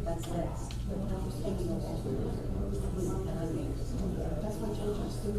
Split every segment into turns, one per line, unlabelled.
That's next. That's what churches do.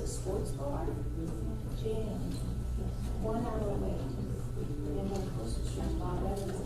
Sports bar, jam, 1 hour away. And then closest street bar, that is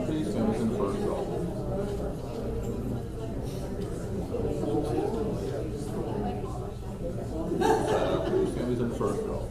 Please stand in the first row. Please stand in the first row.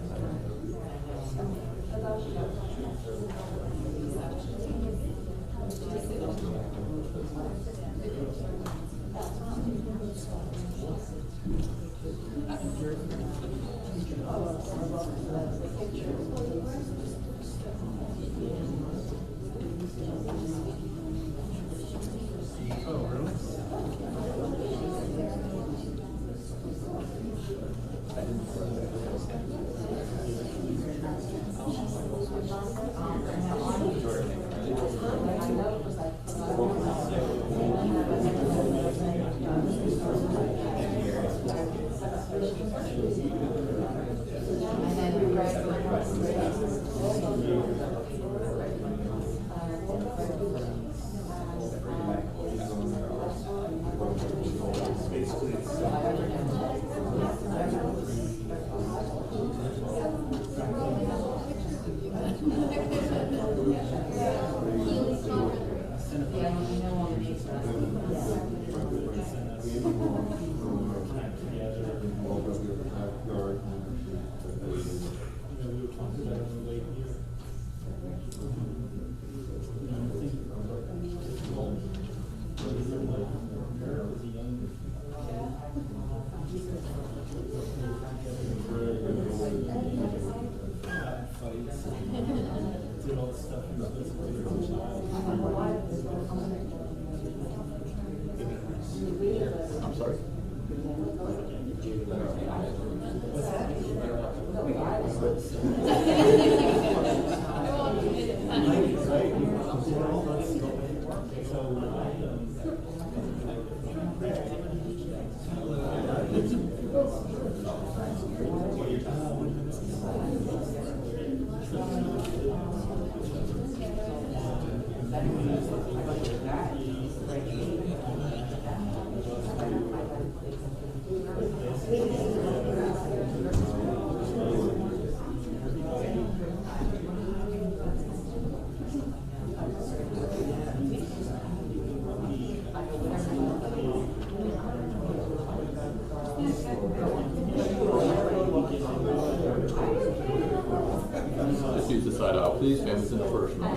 I'm sorry? Just use the side aisle, please. Families in the first row.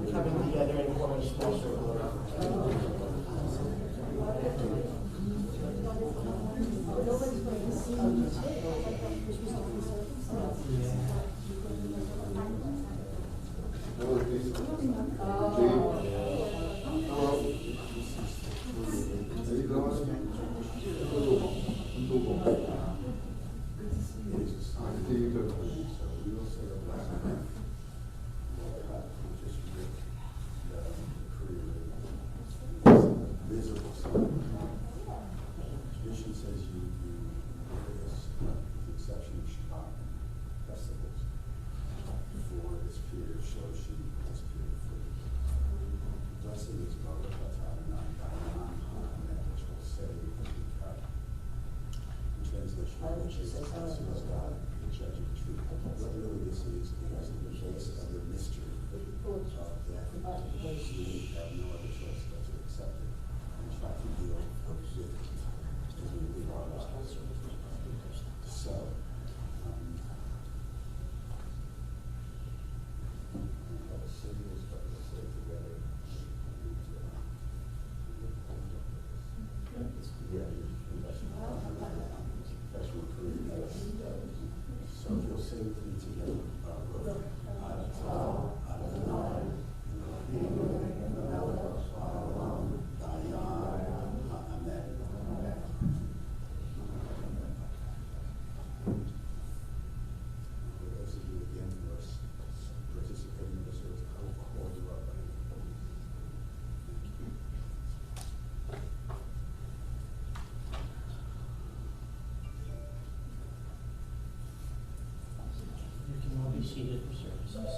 Coming together and forming a small circle around.
Tradition says you this, with the exception of Shabbat festivals, for this period of Shoshi, this period of food. Blessing is Baruch atah Adonai Adonai Hamed, which will say, in translation, which is God, the judge of the truth. What really this is the base of the mystery of that we have no other choice but to accept it and try to deal with it as we live our lives. So, let us say this, but let's say it together. So if you'll say with me together, Baruch atah Adonai Eloheinu melech haolam dayar ha'amen. For those of you again who are participating in this service, I will hold you up. Thank you.
You can all be seated for services.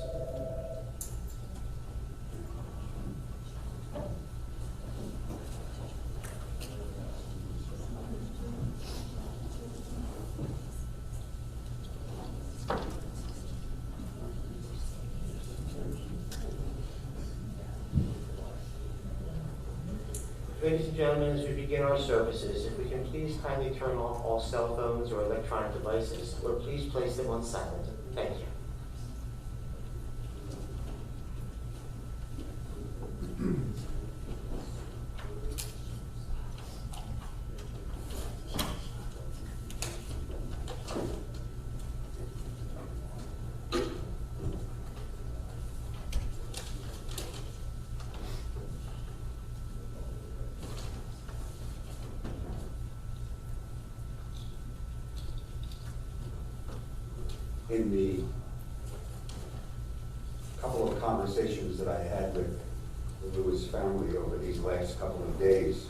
Ladies and gentlemen, as we begin our services, if we can please kindly turn off all cell phones or electronic devices, or please place them on silent. Thank you.
In the couple of conversations that I had with the Lewis family over these last couple of days,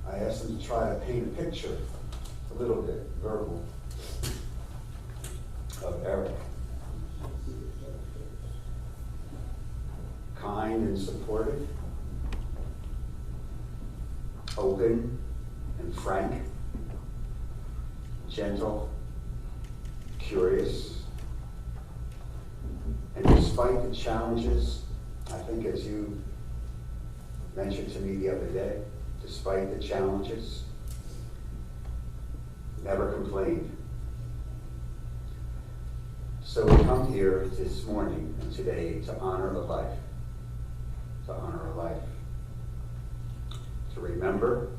I asked them to try to paint a picture, a little bit verbal, of Eric. Kind and supportive, open and frank, gentle, curious, and despite the challenges, I think as you mentioned to me the other day, despite the challenges, never complained. So we come here this morning and today to honor a life, to remember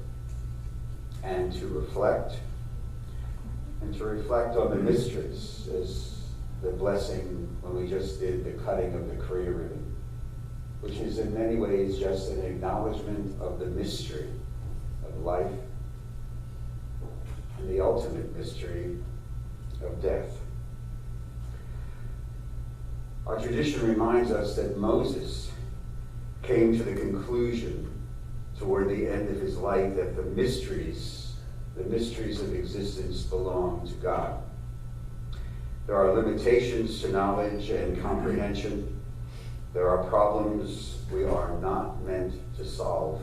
and to reflect on the mysteries as the blessing when we just did the cutting of the Korea ribbon, which is in many ways just an acknowledgement of the mystery of life and the ultimate mystery of death. Our tradition reminds us that Moses came to the conclusion toward the end of his life that the mysteries of existence belong to God. There are limitations to knowledge and comprehension. There are problems we are not meant to solve.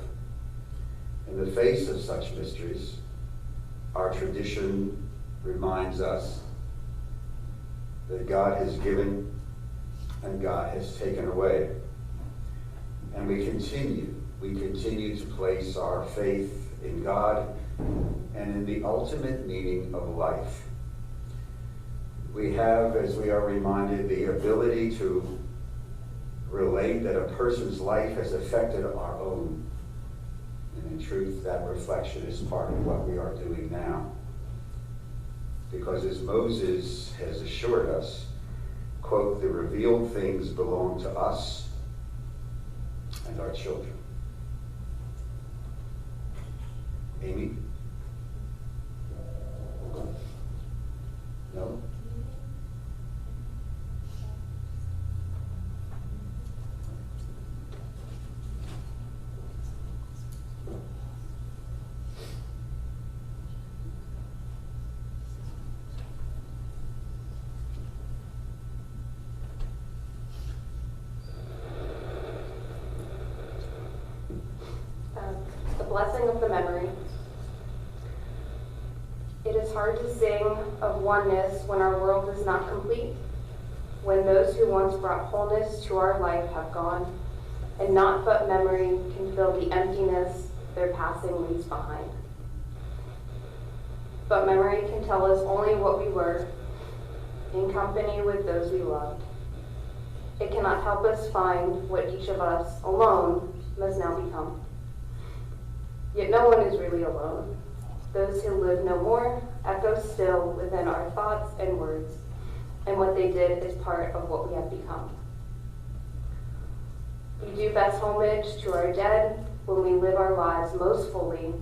In the face of such mysteries, our tradition reminds us that God has given and God has taken away. And we continue to place our faith in God and in the ultimate meaning of life. We have, as we are reminded, the ability to relate that a person's life has affected our own. And in truth, that reflection is part of what we are doing now. Because as Moses has assured us, quote, the revealed things belong to us and our children. Amy? No?
The blessing of the memory. It is hard to sing of oneness when our world is not complete, when those who once brought wholeness to our life have gone, and naught but memory can fill the emptiness their passing leaves behind. But memory can tell us only what we were, in company with those we loved. It cannot help us find what each of us alone must now become. Yet no one is really alone. Those who live no more echo still within our thoughts and words, and what they did is part of what we have become. We do best homage to our dead when we live our lives most fully,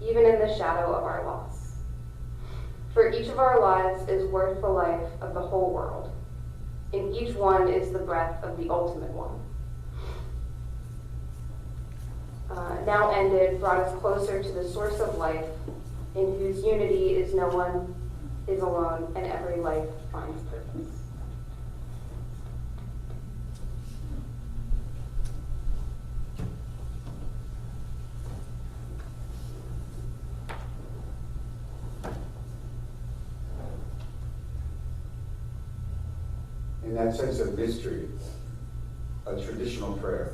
even in the shadow of our loss. For each of our lives is worth the life of the whole world. In each one is the breath of the ultimate one. Now ended, brought us closer to the source of life, in whose unity is no one is alone, and every life finds purpose.
In that sense of mystery, a traditional prayer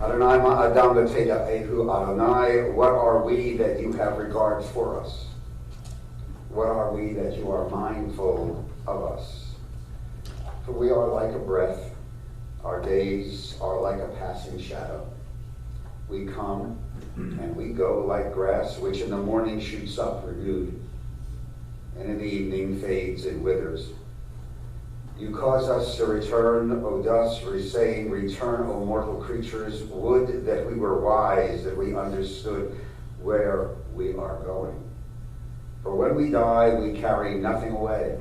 Adonai ma'adam v'tedaehu Adonai, what are we that you have regard for us? What are we that you are mindful of us? For we are like a breath, our days are like a passing shadow. We come and we go like grass, which in the morning shoots up renewed, and in the evening fades and withers. You cause us to return, O dust, saying, return, O mortal creatures. Would that we were wise, that we understood where we are going. For when we die, we carry nothing away.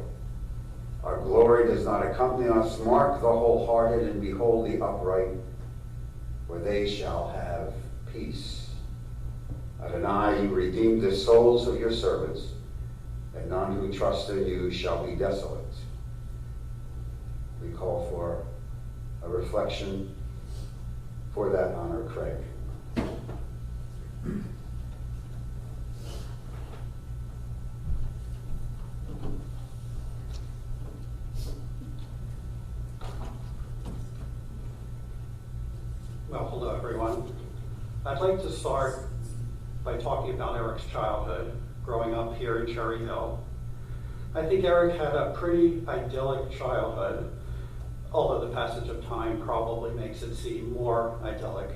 Our glory does not accompany us. Mark the wholehearted and behold the upright, for they shall have peace. Adonai, you redeemed the souls of your servants, and none who trust in you shall be desolate. We call for a reflection. For that honor, Craig.
Well, hello everyone. I'd like to start by talking about Eric's childhood, growing up here in Cherry Hill. I think Eric had a pretty idyllic childhood, although the passage of time probably makes it seem more idyllic.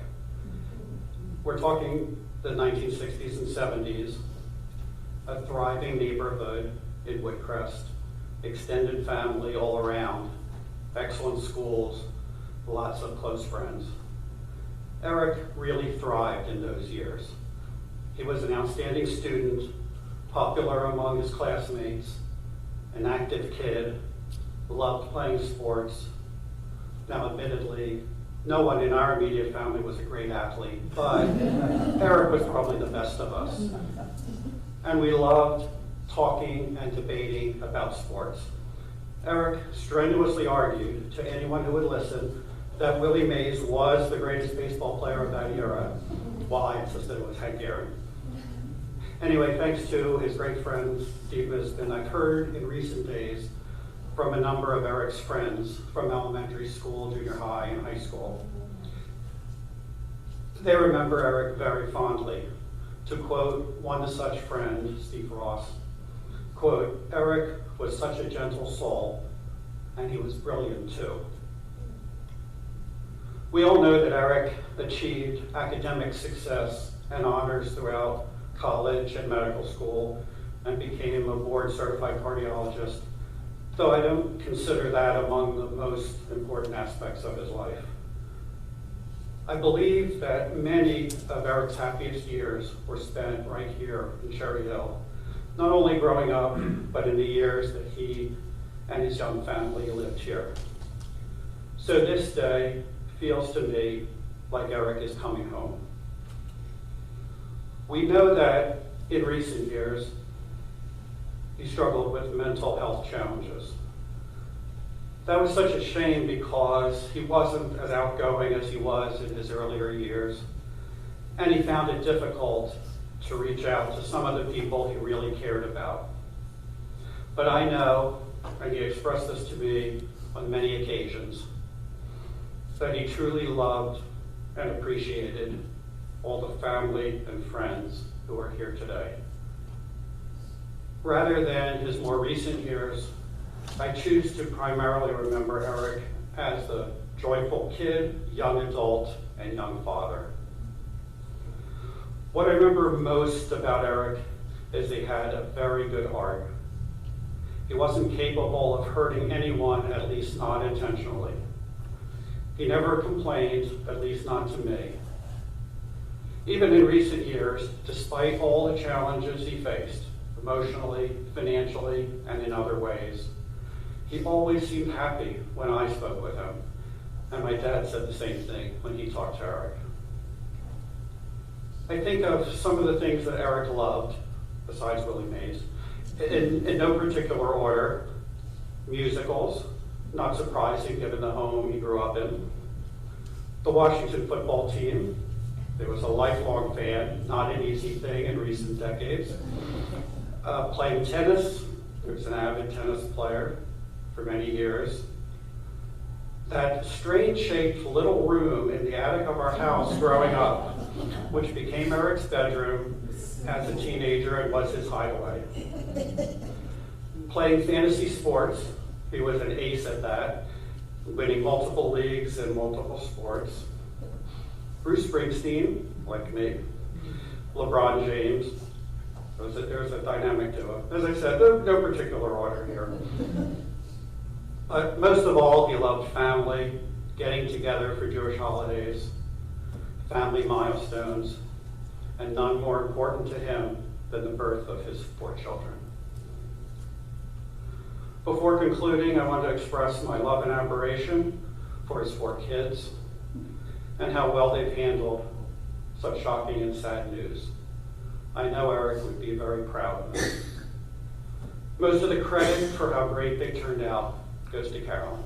We're talking the 1960s and 70s, a thriving neighborhood in Woodcrest, extended family all around, excellent schools, lots of close friends. Eric really thrived in those years. He was an outstanding student, popular among his classmates, an active kid, loved playing sports. Now, admittedly, no one in our immediate family was a great athlete, but Eric was probably the best of us. And we loved talking and debating about sports. Eric strenuously argued to anyone who would listen that Willie Mays was the greatest baseball player of that era, while I insisted it was Hank Aaron. Anyway, thanks to his great friend, Steve Misbin, I've heard in recent days from a number of Eric's friends from elementary school, junior high, and high school. They remember Eric very fondly. To quote one such friend, Steve Ross, quote, Eric was such a gentle soul, and he was brilliant too. We all know that Eric achieved academic success and honors throughout college and medical school and became a board-certified cardiologist, though I don't consider that among the most important aspects of his life. I believe that many of Eric's happiest years were spent right here in Cherry Hill, not only growing up, but in the years that he and his young family lived here. So this day feels to me like Eric is coming home. We know that in recent years, he struggled with mental health challenges. That was such a shame because he wasn't as outgoing as he was in his earlier years, and he found it difficult to reach out to some of the people he really cared about. But I know, and he expressed this to me on many occasions, that he truly loved and appreciated all the family and friends who are here today. Rather than his more recent years, I choose to primarily remember Eric as the joyful kid, young adult, and young father. What I remember most about Eric is he had a very good heart. He wasn't capable of hurting anyone, at least not intentionally. He never complained, at least not to me. Even in recent years, despite all the challenges he faced, emotionally, financially, and in other ways, he always seemed happy when I spoke with him. And my dad said the same thing when he talked to Eric. I think of some of the things that Eric loved, besides Willie Mays, in no particular order. Musicals, not surprising given the home he grew up in. The Washington football team, he was a lifelong fan, not an easy thing in recent decades. Playing tennis, he was an avid tennis player for many years. that strange-shaped little room in the attic of our house growing up, which became Eric's bedroom as a teenager and was his hideaway. Playing fantasy sports, he was an ace at that, winning multiple leagues in multiple sports. Bruce Springsteen, like me, LeBron James. There's a dynamic to it. As I said, no particular order here. But most of all, he loved family, getting together for Jewish holidays, family milestones, and none more important to him than the birth of his 4 children. Before concluding, I want to express my love and admiration for his 4 kids and how well they've handled such shocking and sad news. I know Eric would be very proud of them. Most of the credit for how great they turned out goes to Carolyn.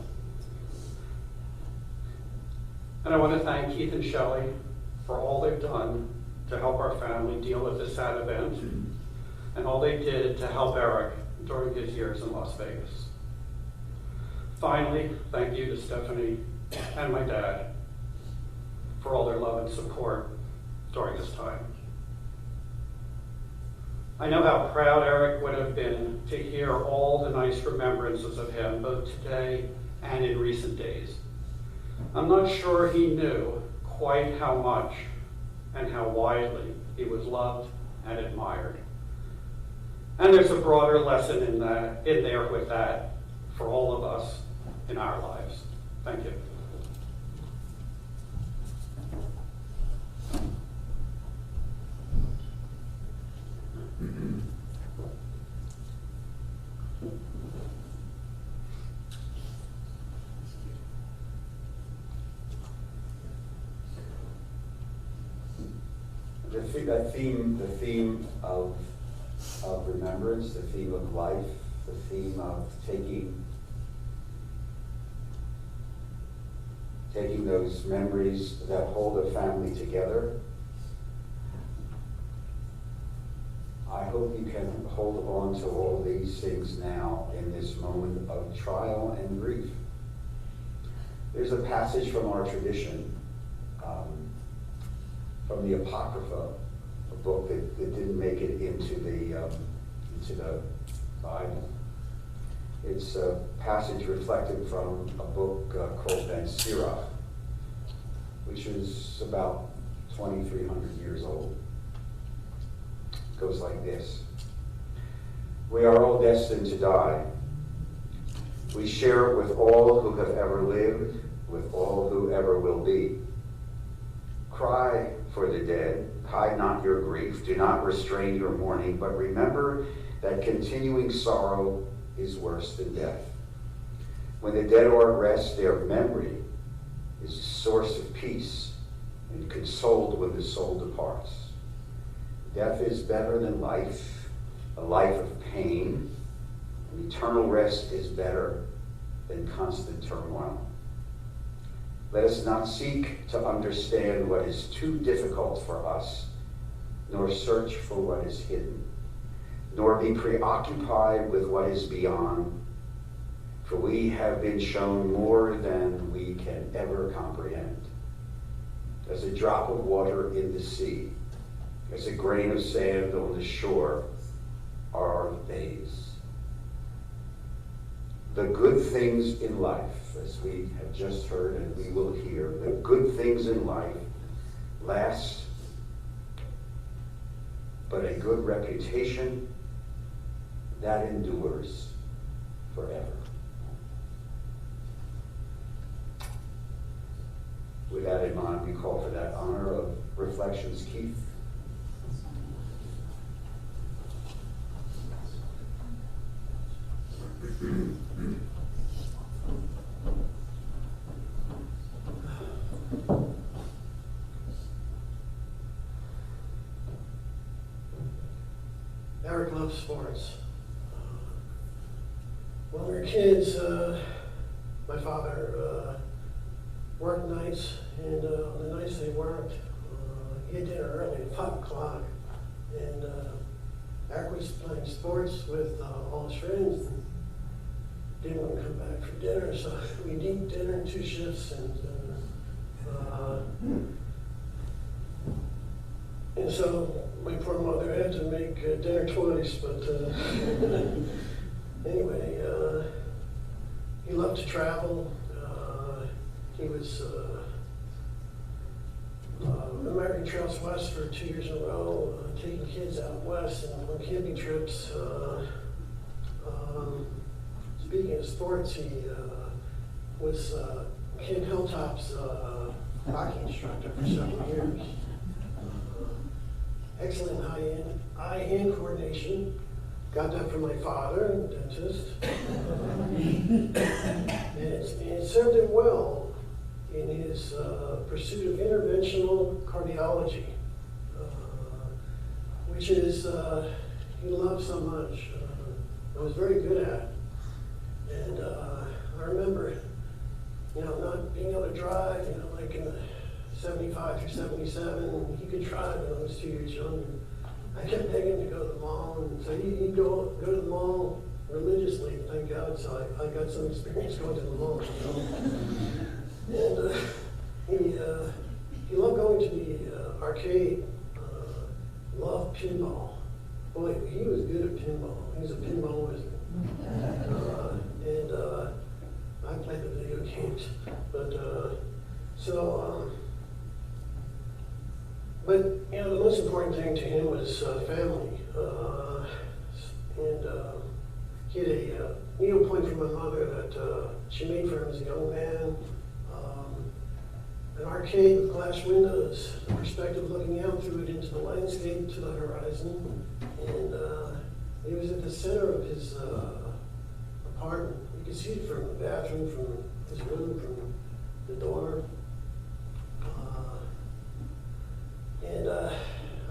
And I want to thank Keith and Shelley for all they've done to help our family deal with this sad event and all they did to help Eric during his years in Las Vegas. Finally, thank you to Stephanie and my dad for all their love and support during this time. I know how proud Eric would have been to hear all the nice remembrances of him, both today and in recent days. I'm not sure he knew quite how much and how widely he was loved and admired. And there's a broader lesson in there with that for all of us in our lives. Thank you.
The theme of remembrance, the theme of life, the theme of taking those memories that hold a family together. I hope you can hold on to all these things now in this moment of trial and grief. There's a passage from our tradition, from the Apocrypha, a book that didn't make it into the Bible. It's a passage reflected from a book called Ben Sirach, which is about 2,300 years old. It goes like this. We are all destined to die. We share it with all who have ever lived, with all who ever will be. Cry for the dead, hide not your grief, do not restrain your mourning, but remember that continuing sorrow is worse than death. When the dead are at rest, their memory is a source of peace and consoled when the soul departs. Death is better than life, a life of pain, and eternal rest is better than constant turmoil. Let us not seek to understand what is too difficult for us, nor search for what is hidden, nor be preoccupied with what is beyond, for we have been shown more than we can ever comprehend. As a drop of water in the sea, as a grain of sand on the shore, are our days. The good things in life, as we have just heard and we will hear, the good things in life last, but a good reputation, that endures forever. With that in mind, we call for that honor of reflections. Keith.
Eric loves sports. When we were kids, my father worked nights, and on the nights they worked, he had dinner early at 5 o'clock, and Eric was playing sports with all his friends. And didn't want to come back for dinner, so we'd eat dinner in 2 shifts, and so my poor mother had to make dinner twice, but anyway, he loved to travel. He was American Trails West for 2 years in a row, taking kids out west and on camping trips. Speaking of sports, he was Kent Hilltop's hockey instructor for several years. Excellent eye-hand coordination. Got that from my father, a dentist. And it served him well in his pursuit of interventional cardiology, which is he loved so much. I was very good at. And I remember, not being able to drive, like in the 75 through 77, he could drive when I was 2 years younger. I kept begging him to go to the mall, and so he'd go to the mall religiously, thank God, so I got some experience going to the mall. And he loved going to the arcade, loved pinball. Boy, he was good at pinball. He was a pinball wizard. And I played the video games. But the most important thing to him was family. And he had a needle point from my mother that she made for him as a young man. An arcade with glass windows, a perspective looking out through it into the landscape to the horizon. And it was at the center of his apartment. You could see it from the bathroom, from his room, from the door. And I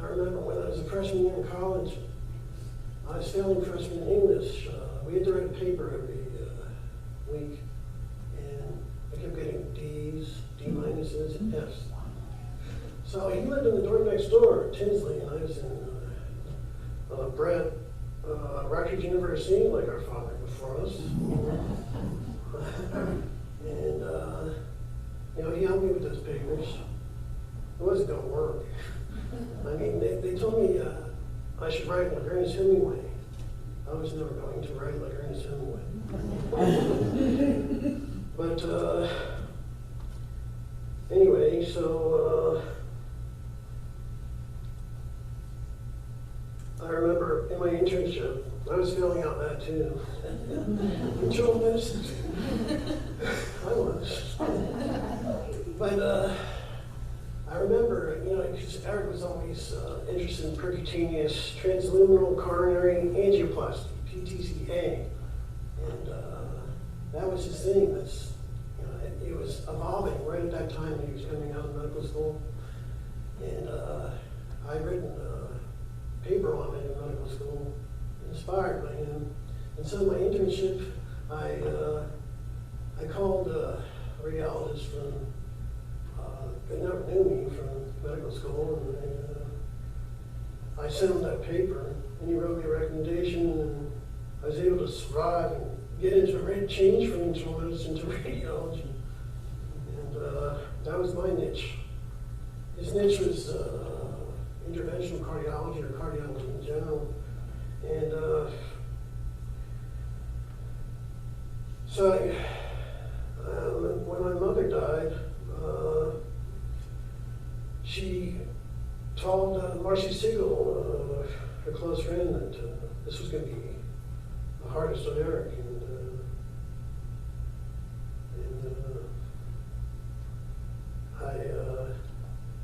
remember when I was a freshman year in college, I was failing freshman in English. We had to write a paper every week, and I kept getting D's, D minuses, and F's. So he lived in the dorm next door, Tinsley, and I was in Brett, Rutgers University, like our father before us. And he helped me with those papers. It wasn't going to work. I mean, they told me I should write like Ernest Hemingway. I was never going to write like Ernest Hemingway. But anyway, so I remember in my internship, I was filling out that too. Internal medicine. I was. But I remember, because Eric was always interested in percutaneous transluminal coronary angioplasty, PTCA. And that was his thing. That's, it was evolving right at that time when he was coming out of medical school. And I'd written a paper on it in medical school, inspired by him. And so in my internship, I called a radiologist from they never knew me from medical school, and I sent him that paper, and he wrote me a recommendation, and I was able to survive and get into change from internal medicine to radiology, and that was my niche. His niche was interventional cardiology or cardiology in general, and so when my mother died, she told Marcy Siegel, her close friend, that this was going to be the hardest on Eric.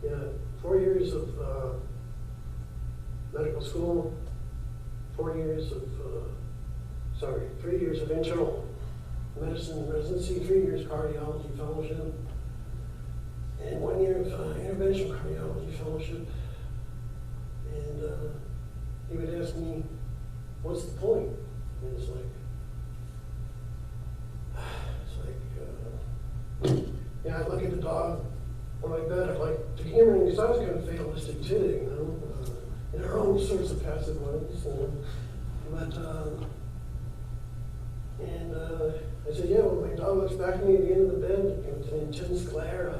And 4 years of medical school, 3 years of internal medicine residency, 3 years cardiology fellowship, and 1 year of interventional cardiology fellowship. And he would ask me, what's the point? And it's like, I'd look at the dog on my bed, I'd like to hear him, because I was kind of fatalistic too, in our own sorts of passive ways. I said, yeah, when my dog looks back at me at the end of the bed, with an intense glare,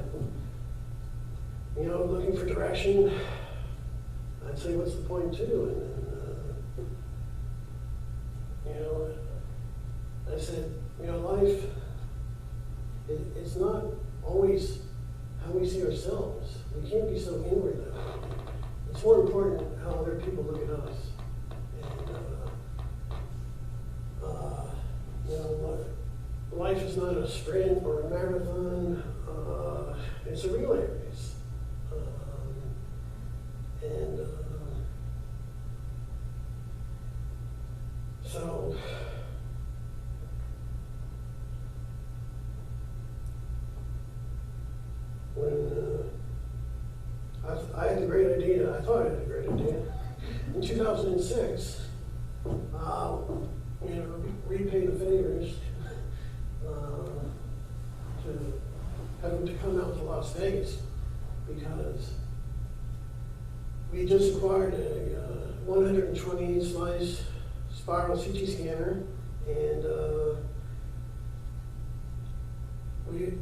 looking for direction, I'd say, what's the point too? And then, I said, life, it's not always how we see ourselves. We can't be so inward that way. It's more important how other people look at us. And, life is not a sprint or a marathon. It's a relay race. So, when I had a great idea, I thought I had a great idea. In 2006, repay the favors to have them to come out to Las Vegas because we just acquired a 120 slice spiral CT scanner, and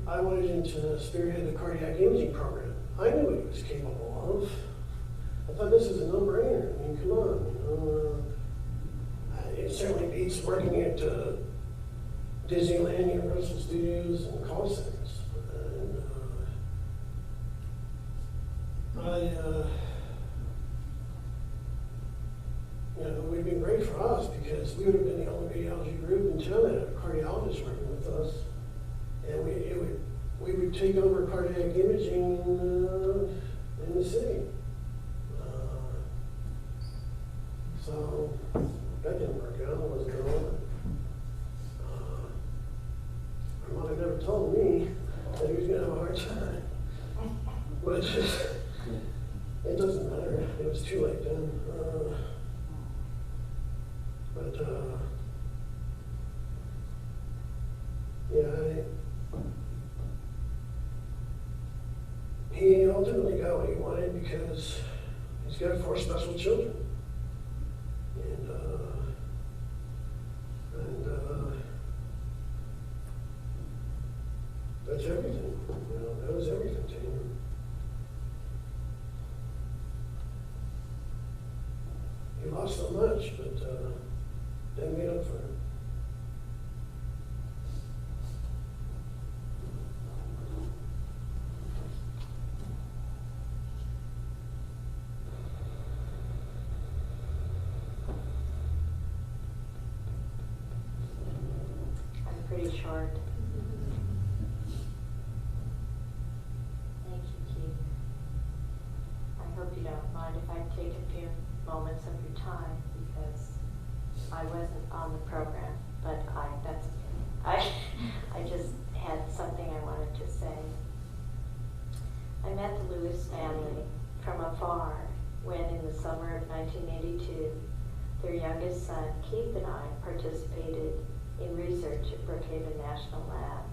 I wanted him to spearhead the cardiac imaging program. I knew what he was capable of. I thought this is a no-brainer. I mean, come on. It certainly beats working at Disneyland, Universal Studios, and call centers. It would have been great for us because we would have been the only radiology group in town that had a cardiologist working with us, and we would take over cardiac imaging in the city. So that didn't work out. It wasn't going. My mother never told me that he was going to have a hard time, but it doesn't matter. It was too late then. He ultimately got what he wanted because he's got 4 special children. And that's everything. That was everything to him. He lost so much, but they made up for it.
I'm pretty short. Thank you, Keith. I hope you don't mind if I take a few moments of your time because I wasn't on the program, but I just had something I wanted to say. I met the Lewis family from afar when in the summer of 1982, their youngest son, Keith, and I participated in research at Brookhaven National Lab.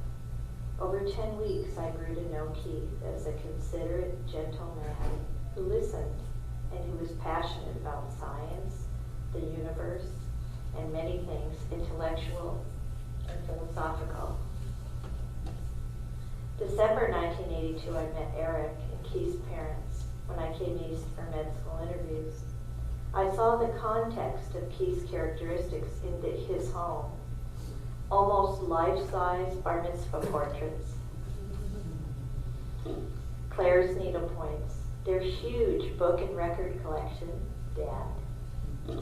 Over 10 weeks, I grew to know Keith as a considerate, gentle man who listened and who was passionate about science, the universe, and many things intellectual and philosophical. December 1982, I met Eric and Keith's parents when I came east for med school interviews. I saw the context of Keith's characteristics in his home, almost life-size bar mitzvah portraits, Claire's needlepoints, their huge book and record collection, Dad,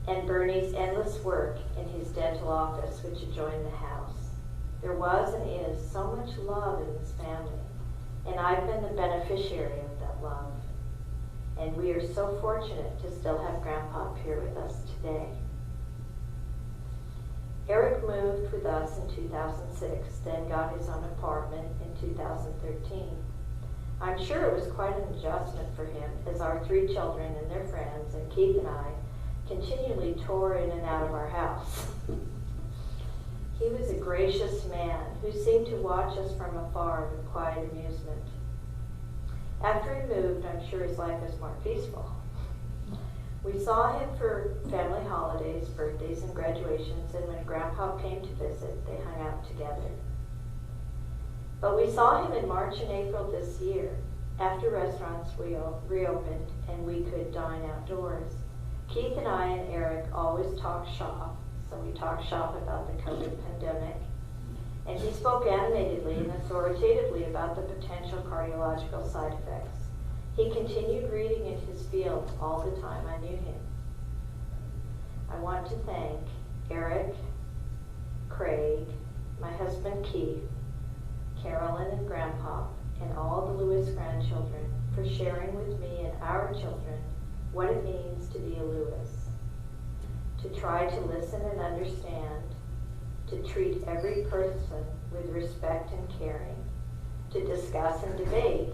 and Bernie's endless work in his dental office, which adjoined the house. There was and is so much love in this family, and I've been the beneficiary of that love. And we are so fortunate to still have Grandpa up here with us today. Eric moved with us in 2006, then got his own apartment in 2013. I'm sure it was quite an adjustment for him as our 3 children and their friends and Keith and I continually tore in and out of our house. He was a gracious man who seemed to watch us from afar with quiet amusement. After he moved, I'm sure his life was more peaceful. We saw him for family holidays, birthdays, and graduations celebrations, and when Grandpa came to visit, they hung out together. But we saw him in March and April this year, after restaurants reopened and we could dine outdoors. Keith and I and Eric always talk shop, so we talk shop about the COVID pandemic. And he spoke animatedly and authoritatively about the potential cardiological side effects. He continued reading in his field all the time I knew him. I want to thank Eric, Craig, my husband Keith, Carolyn and Grandpa, and all the Lewis grandchildren for sharing with me and our children what it means to be a Lewis. To try to listen and understand, to treat every person with respect and caring, to discuss and debate,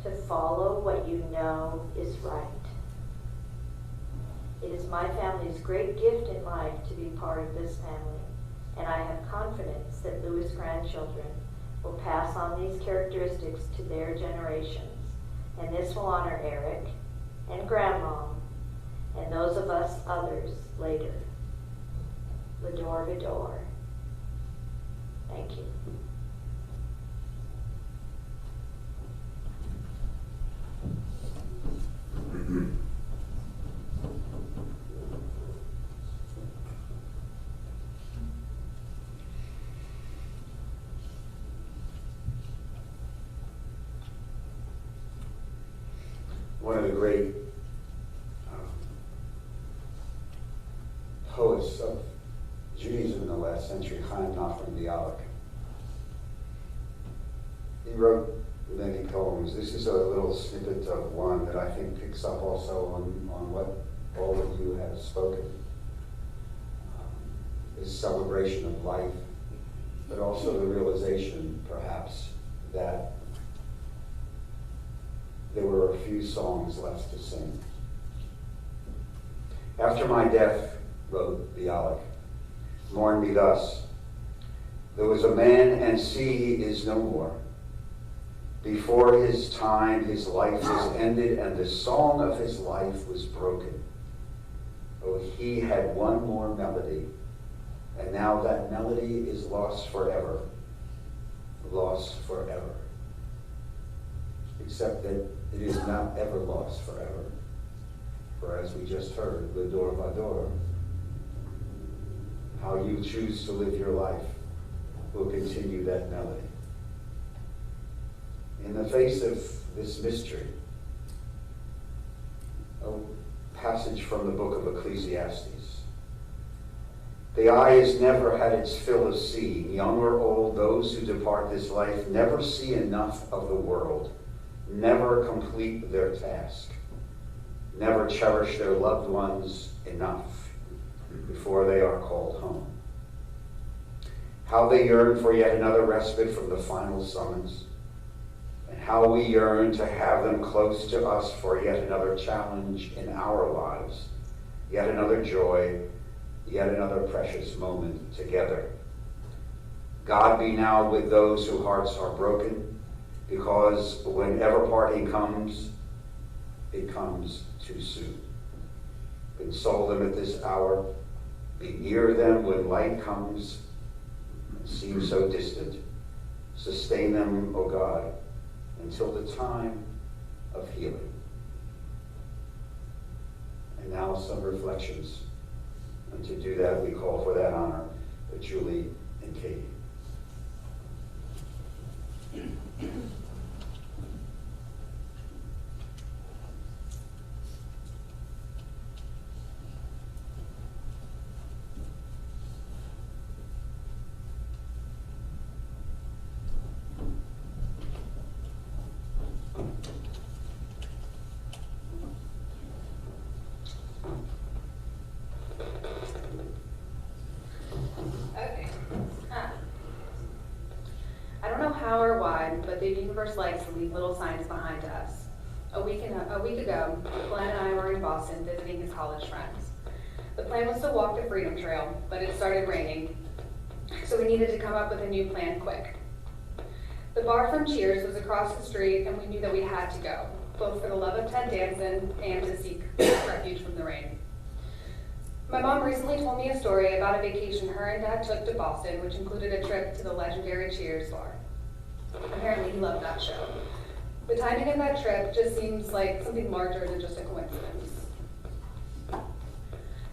to follow what you know is right. It is my family's great gift in life to be part of this family, and I have confidence that Lewis grandchildren will pass on these characteristics to their generations, and this will honor Eric and Grandmom and those of us others later. L'adore Vidor. Thank you.
One of the great poets of Judaism in the last century, Chaim Nachman Bialik. He wrote many poems. This is a little snippet of one that I think picks up also on what all of you have spoken. This celebration of life, but also the realization, perhaps, that there were a few songs left to sing. After my death, wrote Bialik, mourn me thus. There was a man and sea is no more. Before his time, his life was ended, and the song of his life was broken. Oh, he had one more melody, and now that melody is lost forever. Lost forever. Except that it is not ever lost forever. For as we just heard, L'adore Vidor, how you choose to live your life will continue that melody. In the face of this mystery, a passage from the book of Ecclesiastes. The eye has never had its fill of seeing. Young or old, those who depart this life never see enough of the world, never complete their task, never cherish their loved ones enough before they are called home. How they yearn for yet another respite from the final summons, and how we yearn to have them close to us for yet another challenge in our lives, yet another joy, yet another precious moment together. God be now with those whose hearts are broken, because whenever parting comes, it comes too soon. Console them at this hour. Be near them when light comes and seems so distant. Sustain them, O God, until the time of healing. And now some reflections. And to do that, we call for that honor Julie and Katie.
Okay. I don't know how or why, but the universe likes to leave little signs behind us. A week ago, Glenn and I were in Boston visiting his college friends. The plan was to walk the Freedom Trail, but it started raining, so we needed to come up with a new plan quick. The bar from Cheers was across the street, and we knew that we had to go, both for the love of Ted Danson and to seek refuge from the rain. My mom recently told me a story about a vacation her and Dad took to Boston, which included a trip to the legendary Cheers bar. Apparently he loved that show. The timing of that trip just seems like something larger than just a coincidence.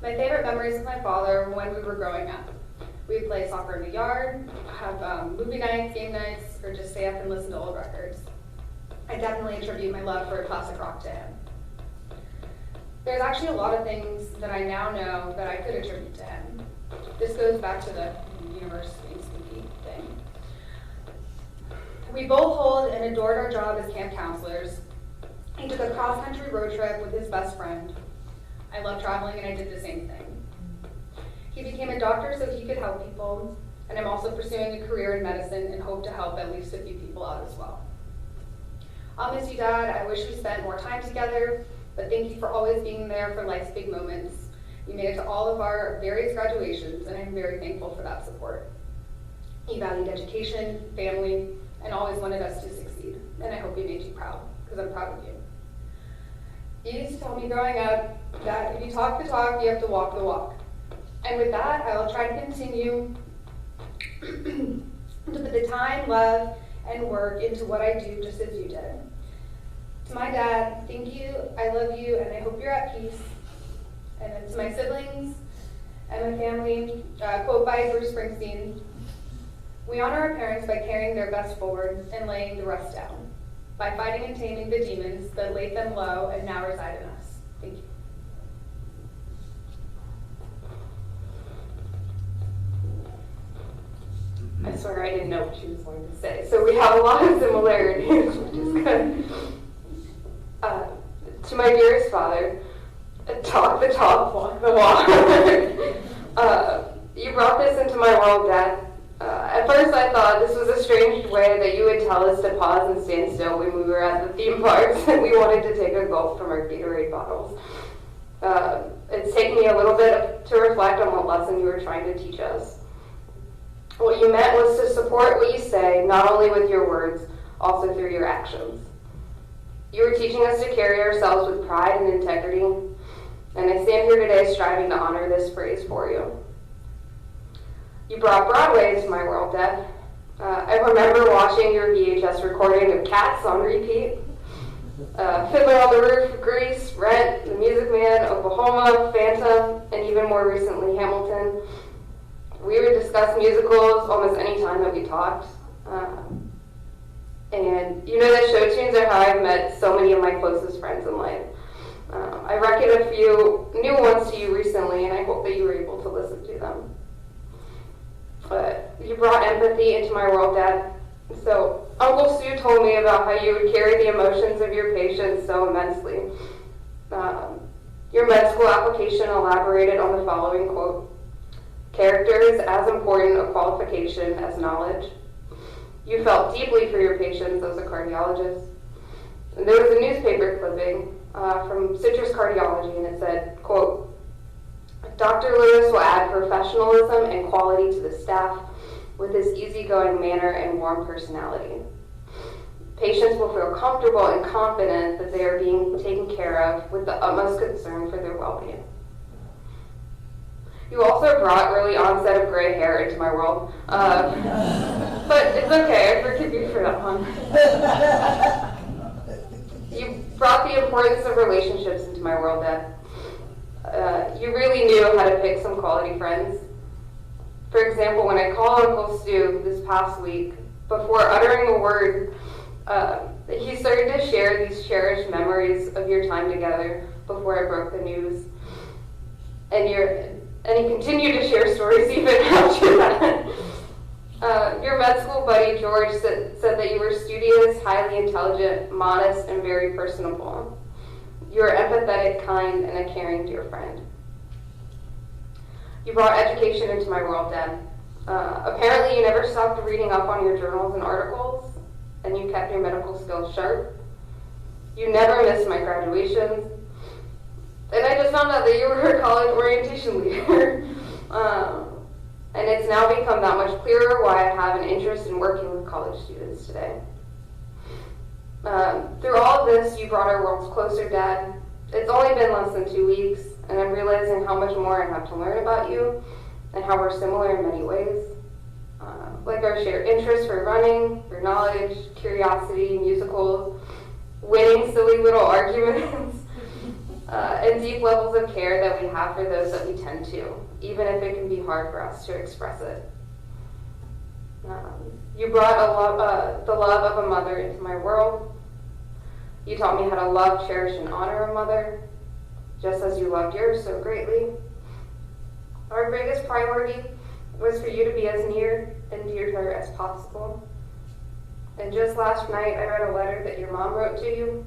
My favorite memories with my father were when we were growing up. We would play soccer in the yard, have movie nights, game nights, or just stay up and listen to old records. I definitely attribute my love for classic rock to him. There's actually a lot of things that I now know that I could attribute to him. This goes back to the university spooky thing. We both hold and adored our job as camp counselors. He took a cross-country road trip with his best friend. I love traveling and I did the same thing. He became a doctor so he could help people, and I'm also pursuing a career in medicine and hope to help at least a few people out as well. I'll miss you, Dad. I wish we spent more time together, but thank you for always being there for life's big moments. You made it to all of our various graduations, and I'm very thankful for that support. You valued education, family, and always wanted us to succeed, and I hope we made you proud, because I'm proud of you. You used to tell me growing up that if you talk the talk, you have to walk the walk. And with that, I will try to continue to put the time, love, and work into what I do just as you did. To my dad, thank you, I love you, and I hope you're at peace. And then to my siblings and my family, quote by Bruce Springsteen, we honor our parents by carrying their best forward and laying the rest down, by fighting and taming the demons that laid them low and now reside in us. Thank you. I swear I didn't know what she was going to say. So we have a lot of similarities, which is good. To my dearest father, talk the talk, walk the walk. You brought this into my world, Dad. At first I thought this was a strange way that you would tell us to pause and stand still when we were at the theme parks and we wanted to take a gulp from our Gatorade bottles. It's taken me a little bit to reflect on what lesson you were trying to teach us. What you meant was to support what you say, not only with your words, also through your actions. You were teaching us to carry ourselves with pride and integrity, and I stand here today striving to honor this phrase for you. You brought Broadway into my world, Dad. I remember watching your VHS recording of Cats on repeat. Fiddler on the Roof, Grease, Rent, The Music Man, Oklahoma, Phantom, and even more recently, Hamilton. We would discuss musicals almost any time that we talked. And you know that show tunes are how I've met so many of my closest friends in life. I reckon a few new ones to you recently, and I hope that you were able to listen to them. But you brought empathy into my world, Dad. So Uncle Stu told me about how you would carry the emotions of your patients so immensely. Your med school application elaborated on the following quote: "Character is as important a qualification as knowledge." You felt deeply for your patients as a cardiologist. And there was a newspaper clipping from Citrus Cardiology, and it said, quote, "Dr. Lewis will add professionalism and quality to the staff with his easygoing manner and warm personality. Patients will feel comfortable and confident that they are being taken care of with the utmost concern for their well-being." You also brought early onset of gray hair into my world. But it's okay, I forgive you for that one. You brought the importance of relationships into my world, Dad. You really knew how to pick some quality friends. For example, when I called Uncle Stu this past week, before uttering a word, he started to share these cherished memories of your time together before I broke the news. And he continued to share stories even after that. Your med school buddy, George, said that you were studious, highly intelligent, modest, and very personable. You were empathetic, kind, and a caring dear friend. You brought education into my world, Dad. Apparently you never stopped reading up on your journals and articles, and you kept your medical skills sharp. You never missed my graduation. And I just found out that you were a college orientation leader. And it's now become that much clearer why I have an interest in working with college students today. Through all of this, you brought our worlds closer, Dad. It's only been less than 2 weeks, and I'm realizing how much more I have to learn about you and how we're similar in many ways. Like our shared interests for running, for knowledge, curiosity, musicals, winning silly little arguments, and deep levels of care that we have for those that we tend to, even if it can be hard for us to express it. You brought the love of a mother into my world. You taught me how to love, cherish, and honor a mother, just as you loved yours so greatly. Our biggest priority was for you to be as near and dear to her as possible. And just last night, I read a letter that your mom wrote to you.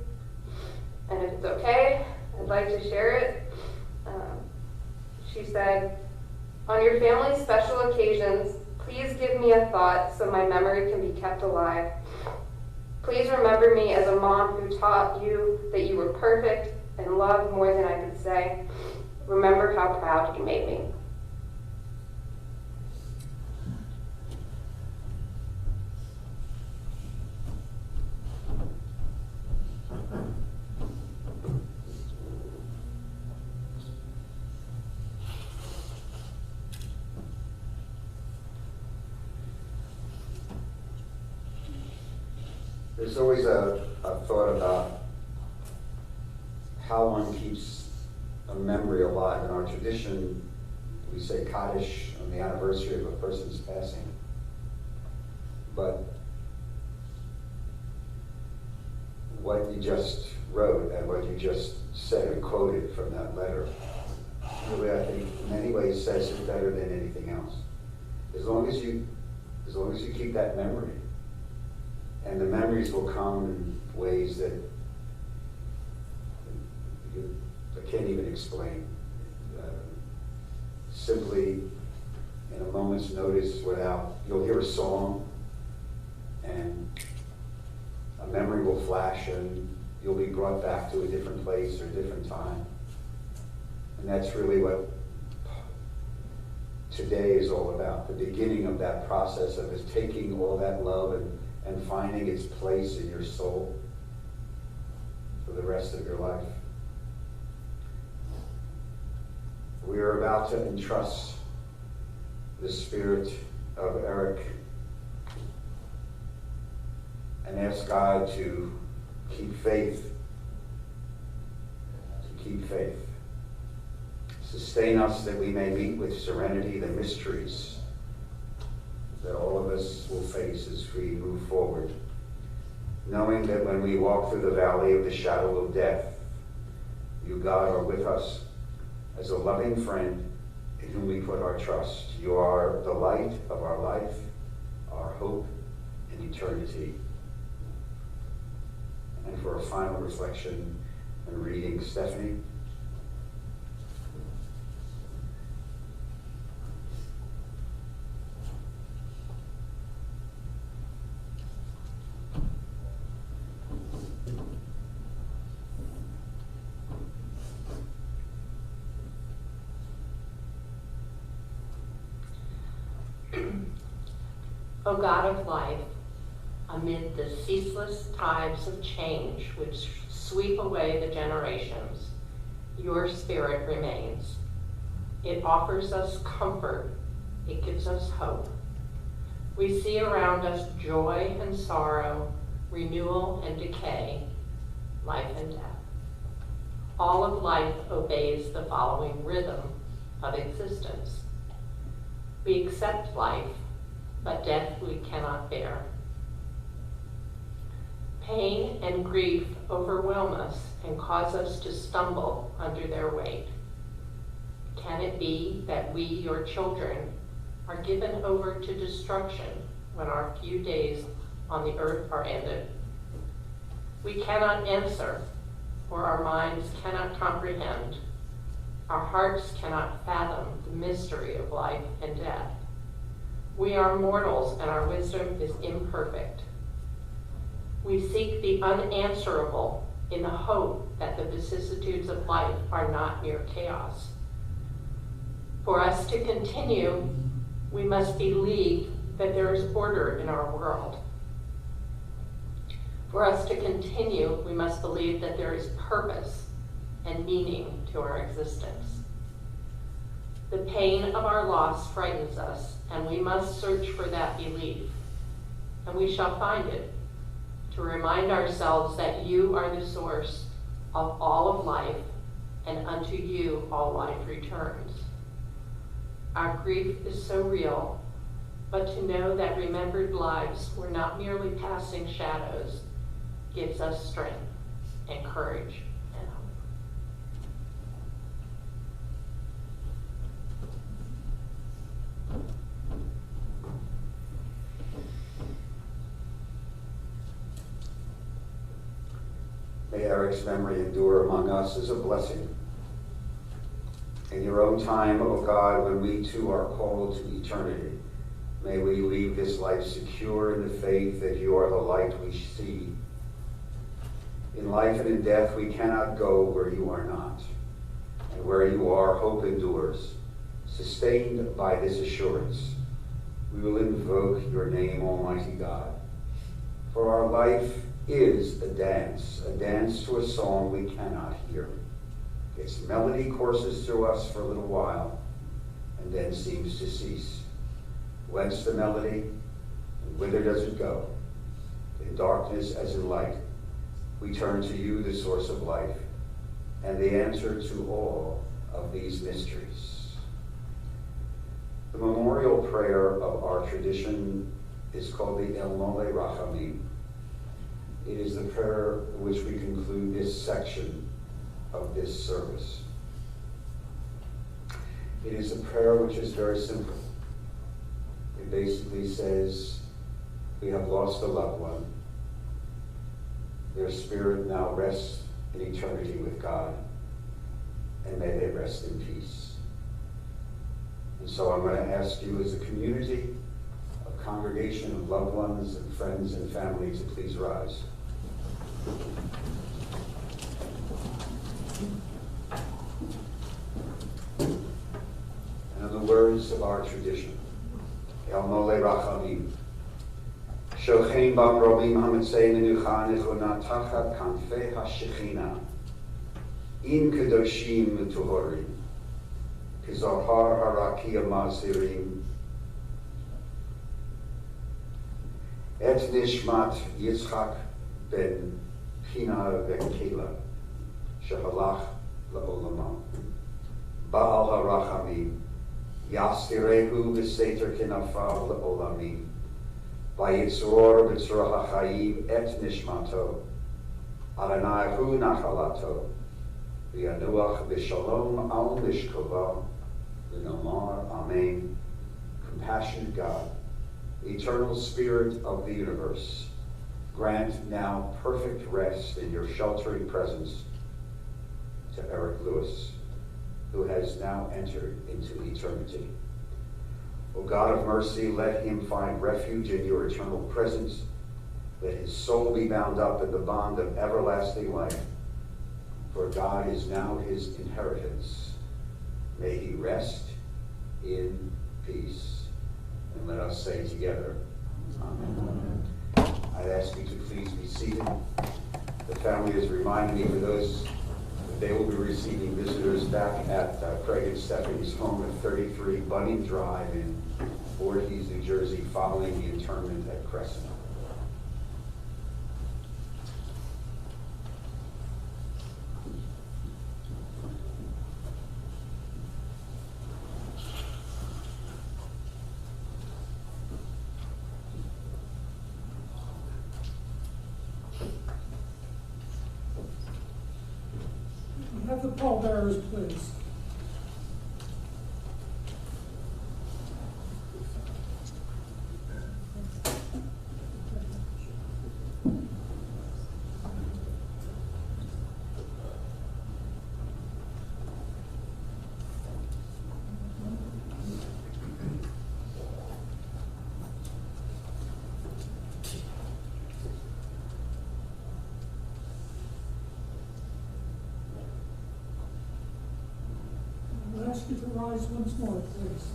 And if it's okay, I'd like to share it. She said, "On your family's special occasions, please give me a thought so my memory can be kept alive. Please remember me as a mom who taught you that you were perfect and loved more than I could say. Remember how proud you made me."
There's always a thought about how one keeps a memory alive. In our tradition, we say Kaddish on the anniversary of a person's passing. But what you just wrote and what you just said and quoted from that letter, really, I think, in many ways says it better than anything else. As long as you keep that memory, and the memories will come in ways that I can't even explain. Simply, in a moment's notice, you'll hear a song, and a memory will flash, and you'll be brought back to a different place or a different time. And that's really what today is all about. The beginning of that process of is taking all that love and finding its place in your soul for the rest of your life. We are about to entrust the spirit of Eric and ask God to keep faith, Sustain us that we may meet with serenity the mysteries that all of us will face as we move forward, knowing that when we walk through the valley of the shadow of death, you, God, are with us as a loving friend in whom we put our trust. You are the light of our life, our hope in eternity. And for a final reflection and reading, Stephanie.
O God of life, amid the ceaseless tides of change which sweep away the generations, your spirit remains. It offers us comfort. It gives us hope. We see around us joy and sorrow, renewal and decay, life and death. All of life obeys the following rhythm of existence. We accept life, but death we cannot bear. Pain and grief overwhelm us and cause us to stumble under their weight. Can it be that we, your children, are given over to destruction when our few days on the earth are ended? We cannot answer, for our minds cannot comprehend. Our hearts cannot fathom the mystery of life and death. We are mortals and our wisdom is imperfect. We seek the unanswerable in the hope that the vicissitudes of life are not mere chaos. For us to continue, we must believe that there is order in our world. For us to continue, we must believe that there is purpose and meaning to our existence. The pain of our loss frightens us, and we must search for that belief. And we shall find it, to remind ourselves that you are the source of all of life, and unto you all life returns. Our grief is so real, but to know that remembered lives were not merely passing shadows gives us strength and courage and hope.
May Eric's memory endure among us as a blessing. In your own time, O God, when we too are called to eternity, may we leave this life secure in the faith that you are the light we see. In life and in death, we cannot go where you are not. And where you are, hope endures. Sustained by this assurance, we will invoke your name, Almighty God. For our life is a dance to a song we cannot hear. Its melody courses through us for a little while, and then seems to cease. Whence the melody, and whither does it go? In darkness as in light, we turn to you, the source of life, and the answer to all of these mysteries. The memorial prayer of our tradition is called the El Mole Rachamim. It is the prayer which we conclude this section of this service. It is a prayer which is very simple. It basically says, we have lost a loved one. Their spirit now rests in eternity with God, and may they rest in peace. And so I'm going to ask you as a community, a congregation of loved ones and friends and family to please rise. And in the words of our tradition, El Mole Rachamim, Shochem bam romim hamitzei menucha nechona tachat kanfei hashechina, in kedoshim utuhorim, kizahar harakia mazirim, et nishmat Yitzchak ben Pina vekela, shehalach laolamah, Baal harachamim, Yastirehu v'seter kenafav le'olamim, Vayitzror b'tzorah ha'chayim et nishmato, Adonai hu nachalato, V'yanuach b'shalom al mishkova, V'nomar amen. Compassionate God, eternal Spirit of the universe, grant now perfect rest in your sheltering presence to Eric Lewis, who has now entered into eternity. O God of mercy, let him find refuge in your eternal presence. Let his soul be bound up in the bond of everlasting life, for God is now his inheritance. May he rest in peace. And let us say together, Amen. I'd ask you to please be seated. The family has reminded me, for those, they will be receiving visitors back at Craig and Stephanie's home at 33 Bunning Drive in Voorhees, New Jersey, following the interment at Crescent.
Have the pallbearers, please. I'll ask you to rise once more, please.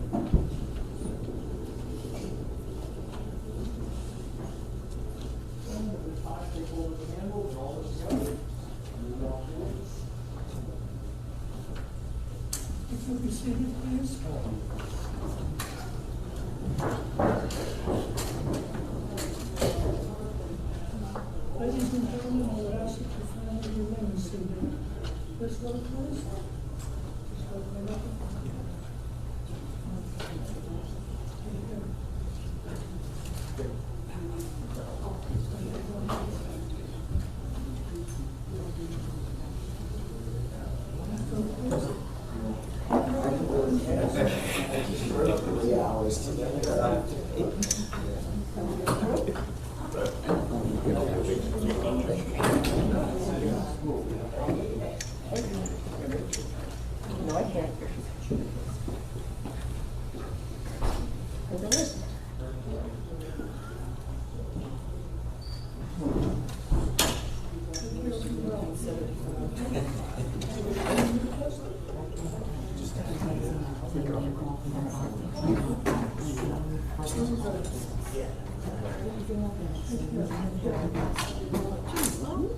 If you'll be seated, please. Ladies and gentlemen, I would ask that your family remain seated. This way, please. This way, right up.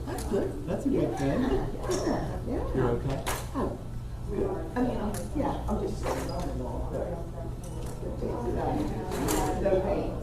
That's good. That's a good thing. Yeah.
You're okay?
I mean, yeah, I'm just saying. No pain.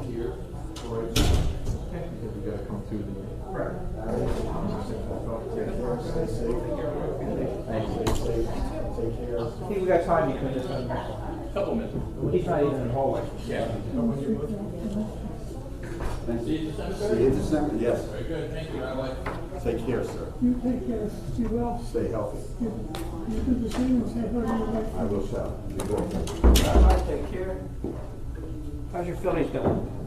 Here, or because we gotta come through the.
I think we got time between this and
Couple minutes.
he's not even in the hallway.
Yeah. See you December?
See you in December, yes.
Very good, thank you, I like.
Take care, sir.
You take care, be well.
Stay healthy.
You do the same and say hello to your wife.
I will shall. You go.
All right, take care. How's your Phillies going?